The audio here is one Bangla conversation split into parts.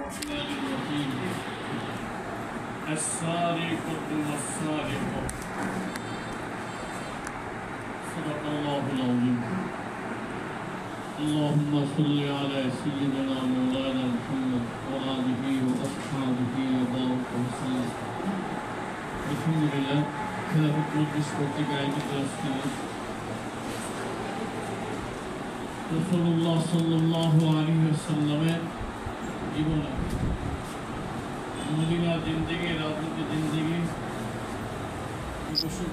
الرحمن الرحيم السارقة والسارق صدق الله العظيم اللهم صل على سيدنا مولانا محمد وآله وأصحابه وبارك وسلم الحمد لله خلافة مجلس وتقاعد الرسول رسول الله صلى الله عليه وسلم জীবনে মদিনা জিন্দেগি রাজনীতি জিন্দেগি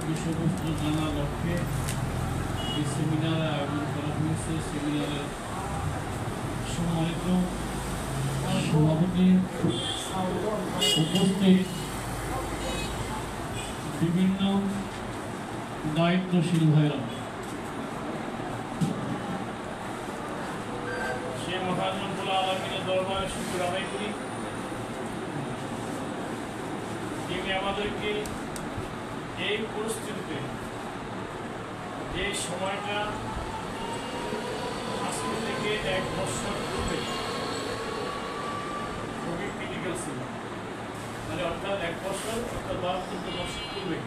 বিষয়বস্তু জানার লক্ষ্যে এই সেমিনারে আয়োজন করা হয়েছে। সেমিনারের সম্মানিত সভাপতি, উপস্থিত বিভিন্ন দায়িত্বশীল ভাইরা, সে মহান রব্বুল আলামিনের দরবারে শুকর আদায় করি যিনি আমাদেরকে এই পরিস্থিতিতে, যে সময়টা আজকে থেকে 1 বছর পূর্বে খুবই ক্রিটিক্যাল ছিল, মানে অর্থাৎ 1 বছর অর্থাৎ 12-13 বছর পূর্বে,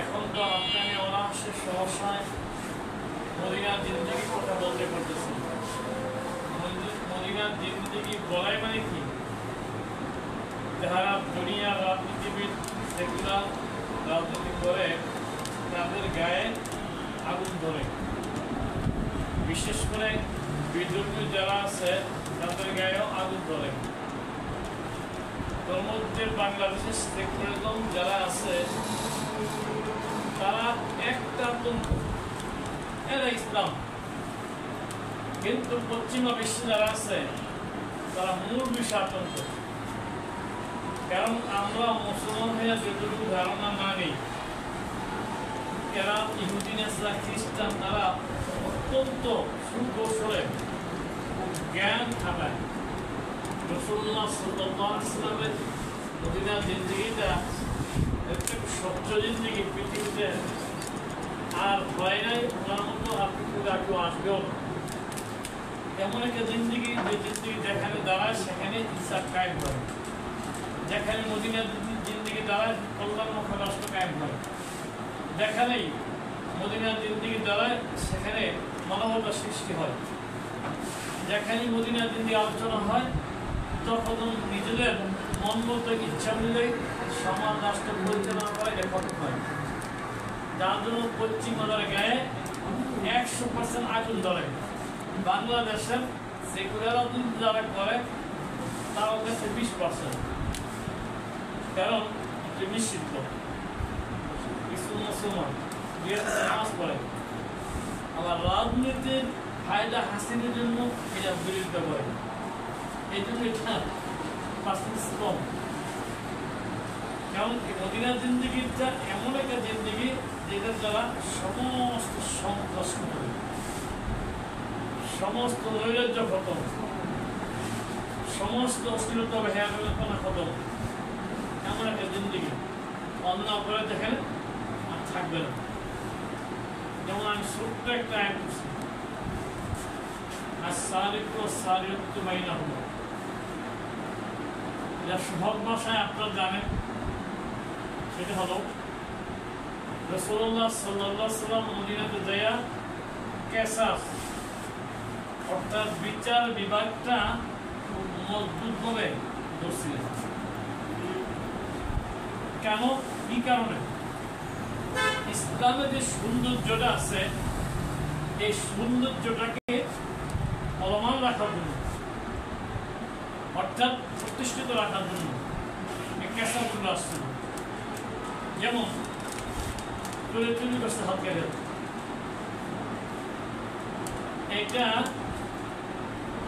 এখন তো আপনাকে অনায়াসে সহসায় মদিনার জিন্দেগির কথা বলতে পারতেছি। মদিনার জিন্দেগি বলাই মানে কি, যারা দুনিয়ার রাজনীতিবিদ, সেকুলার রাজনীতি করে তাদের গায়ে আগুন ধরে, বিশেষ করে বিদ্রোহী যারা আছে তাদের গায়েও আগুন ধরে। তার মধ্যে বাংলাদেশের সেকুলারিজম যারা আছে তারা একটা তন্ত্র, এরা ইসলাম, কিন্তু পশ্চিমা বিশ্বে যারা আছে তারা মূল বিষয় আতঙ্ক। কারণ আমরা মুসলমান হয়ে যেটুকু ধারণা না নেই, এরা ইহুদি নেসরা খ্রিস্টান তারা অত্যন্ত সুকৌশলে জ্ঞান খাটায়। রাসূলুল্লাহ সাল্লাল্লাহু আলাইহি ওয়াসাল্লামের মদিনার জিন্দেগিটা একটা স্বচ্ছ জিন্দেগি পৃথিবীতে আর হয় নাই, ওনার মতো আপনি কেউ আসবেও না। এমন একটা জিন্দেগি, যে জিন্দেগি যেখানে দাঁড়ায় সেখানে ইচ্ছা কায়েম হয়, যেখানে মদিনার জিন্দেগি দাঁড়ায় কল্যাণমুখী রাষ্ট্র কায়েম হয়, যেখানেই মদিনার জিন্দেগি দাঁড়ায় সেখানে মানবতা সৃষ্টি হয়, যেখানে মদিনার জিন্দেগি আলোচনা হয় তখন নিজেদের মন মতো ইচ্ছা অনুযায়ী সমাজ রাষ্ট্র পরিচালনা করে লেখক হয়। যার জন্য পশ্চিমাদের গায়ে 100% আগুন ধরে। বাংলাদেশের সেকুলার রাজনীতি যারা করে তার কাছে 20%, কারণ নিশ্চিত কিছু মুসলমান নামাজ পড়ে, আবার রাজনীতির ফায়দা হাসিলের জন্য এটা বিরোধিতা করে, এই জন্য এটা পার্সেন্টেজ কম। কারণ মদিনার জিন্দেগিটা এমন একটা জিন্দেগি যেটার দ্বারা সমস্ত সংঘর্ষ করে, সমস্ত নৈরাজ্য খতম, সমস্ত অশ্লীলতা হেয়ারপনা খতম, এমন একটা জিন্দেগি অন্য করে যেখানে আর থাকবে না। যেমন আমি ছোট্ট একটা আইন করছি, আর সারিকু বাইনাহুম, এটা সহজ ভাষায় আপনারা জানেন, সেটা হলো রাসূলুল্লাহ সাল্লাল্লাহু আলাইহি ওয়াসাল্লাম মদিনাতে যায়া কিসাস অর্থাৎ বিচার বিভাগটা খুব মজবুতভাবে ধরছিলেন। কেন, কি কারণে? ইসলামের যে সৌন্দর্যটা আছে এই সৌন্দর্যটাকে চলমান রাখার জন্য, অর্থাৎ প্রতিষ্ঠিত রাখার জন্য এই কেসাসগুলো আসছিল। যেমন চুরি করছে হাত কেটে, এটা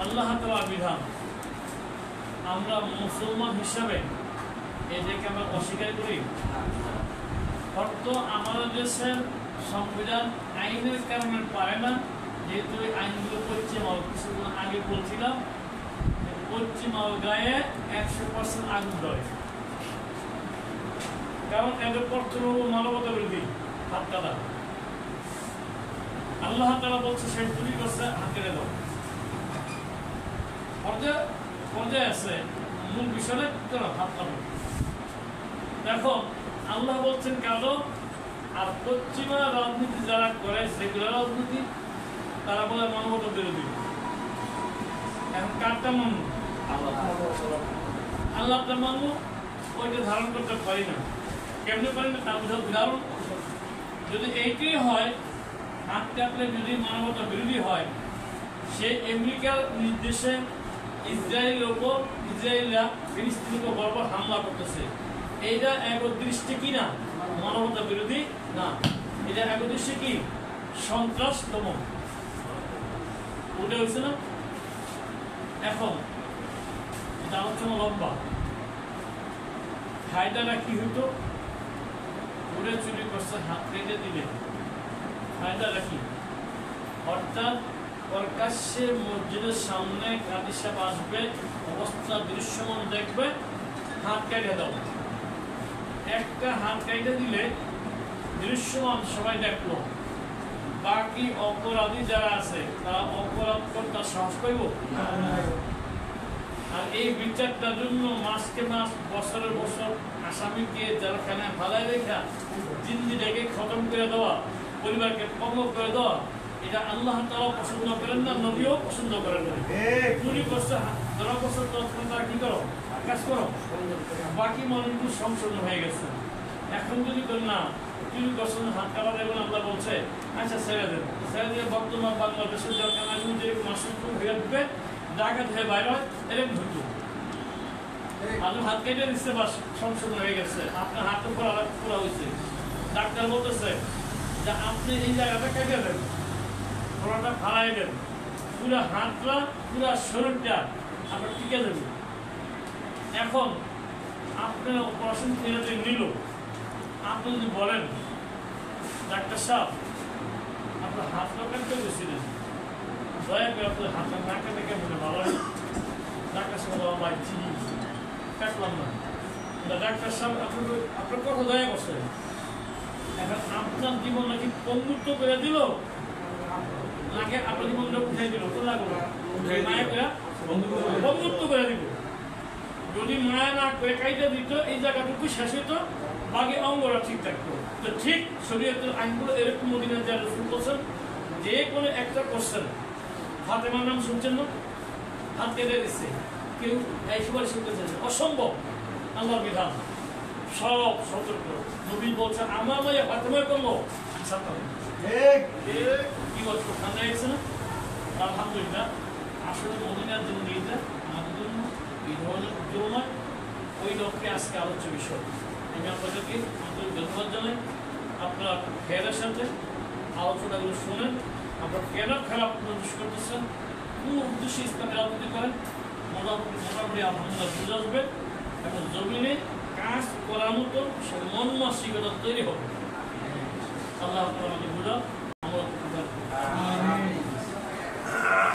আল্লাহ তাআলার বিধান। আমরা মুসলমান হিসাবে এটাকে আমরা অস্বীকার করি। অর্থ আমাদের দেশের সংবিধান আইনের কারণে পারে না, যেহেতু এই আইনগুলো পশ্চিমা, কিছুদিন আগে বলছিলাম পশ্চিমা গায়ে 100% আগুন ধরে, কারণ এদের কর্তব্য মানবতা বিরোধী, হাত কাটা। আল্লাহ তাআলা বলছে সে চুরি করছে, হাত কেটে দাও। অর্থাৎ পর্যায়ে আছে, মূল বিষয়ে তোরা ভাবলাম। দেখো আল্লাহ বলছেন কালো, আর পশ্চিমা রাজনীতি যারা করে সেগুলো রাজনীতি, তারা বলে মানবতা বিরোধী। এখন কারটা মানব? আল্লাহটা মানব, ওইটা ধারণ করতে পারি না। কেমনি পারি না তার উদাহরণ, যদি এইটাই হয় হাত কাটলে যদি মানবতা বিরোধী হয়, সে আমেরিকার নির্দেশে ইসরায়েলের ওপর ইসরায়েলরা ফিলিস্তিনের উপর বরাবর হামলা করতেছে, এইটা একদৃষ্টে কি না মানবতা বিরোধী না, এটা একদৃষ্টে কি সন্ত্রাসতম, ওটা হয়েছে না। এখন এটা আলোচনা লম্বা। ফায়দাটা কি হইতো? ওরে চুরি করছে, হাত কেটে দিলে ফায়দাটা কি? অর্থাৎ প্রকাশ্যে মসজিদের সামনে কাজী সাহেব আসবে, অবস্থা দৃশ্যমান দেখবে, হাত কেটে দাও। একটা হাত কেটে দিলে দৃশ্যমান সবাই দেখলো, বাকি অপরাধী যারা আছে তারা অপরাধ করতে সাহস পাইব। আর এই বিচারটার জন্য মাসকে মাস বছরের বছর আসামিকে জেলখানে ফালাই রেখা জিন্দিটাকে খতম করে দেওয়া, পরিবারকে পঙ্গ করে দেওয়া, এটা আল্লাহ তাআলা পছন্দ করেন না, নবীও পছন্দ করেন না। চুরি করছে 10 বছর তারা কি করো, কাজ করো, বাকি মানুষগুলো সংশোধন হয়ে গেছে। এখন যদি করেন না চুরি করছেন, হাত কাটা দেবেন, আল্লাহ বলছে আচ্ছা ছেড়ে দেন, ছেড়ে দিয়ে বর্তমান বাংলাদেশের জেলখানাগুলো যে মাসের হয়ে উঠবে, ডাকাত হয়ে বাইরে হয়, এরকম হইতো। আপনি হাত কেটে দিচ্ছে, বাস সংশোধন হয়ে গেছে, আপনার হাতে খোলা হয়েছে। ডাক্তার বলতেছে যে আপনি এই জায়গাটা কেটে দেন, খোলাটা ফালাই দেন, পুরা হাতটা পুরা শরীরটা আপনার টিকে দেবে। এখন আপনার অপারেশন থিয়েটারে নিল, আপনি যদি বলেন ডাক্তার সাহেব আপনার হাতটা কাটতে গেছিলেন, দয়া করে আপনার হাতটা না কেটে কেমন ভালো হয়। ডাক্তার সাহেব ভাই ঠিক কাটলাম না, ডাক্তার সাহেব আপনার কথা দয়া করছে। এখন আপনার জীবন নাকি বন্ধুত্ব করে দিল, নাকি আপনার জীবনটা উঠাই দিল, কোন লাগলো মায়া করে বন্ধুত্ব করে দিল। যদি মায়া না করে কাইটা দিত, এই জায়গাটুকু শেষ হইতো, বাকি অঙ্গরা ঠিক থাকতো। তো ঠিক শরীয়তের আইনগুলো এরকম মদিনার যা রসুল বলছেন, যে কোনো একটা কোশ্চেন, ফাতেমার নাম শুনছেন না, হাত কেটে দিচ্ছে, কেউ এই সুপারিশ করতেছে অসম্ভব, আল্লাহর বিধান সব সতর্ক। নবী বলছেন আমার মাইয়া ফাতেমা করলো, কি বলছো ঠান্ডা গেছে না? আলহামদুলিল্লাহ, আসলে মদিনার জন্য এইটা আমাদের জন্য এই ধরনের উদ্যোগ, ওই লক্ষ্যে আজকে আলোচ্য বিষয়। আমি আপনাদেরকে আন্তরিক ধন্যবাদ জানাই, আপনারা খেয়ালের সাথে আলোচনাগুলো শুনেন। আপনারা কেন খারাপ নোটিশ করতেছেন, কোন উদ্দেশ্যে ইসলামে রাজনীতি করেন, মোটামুটি আলহামদুলিল্লাহ বুঝে আসবে এবং জমিনে কাজ করার মতো সে মন মানসিকতা তৈরি হবে। আল্লাহ আমাদের বুঝা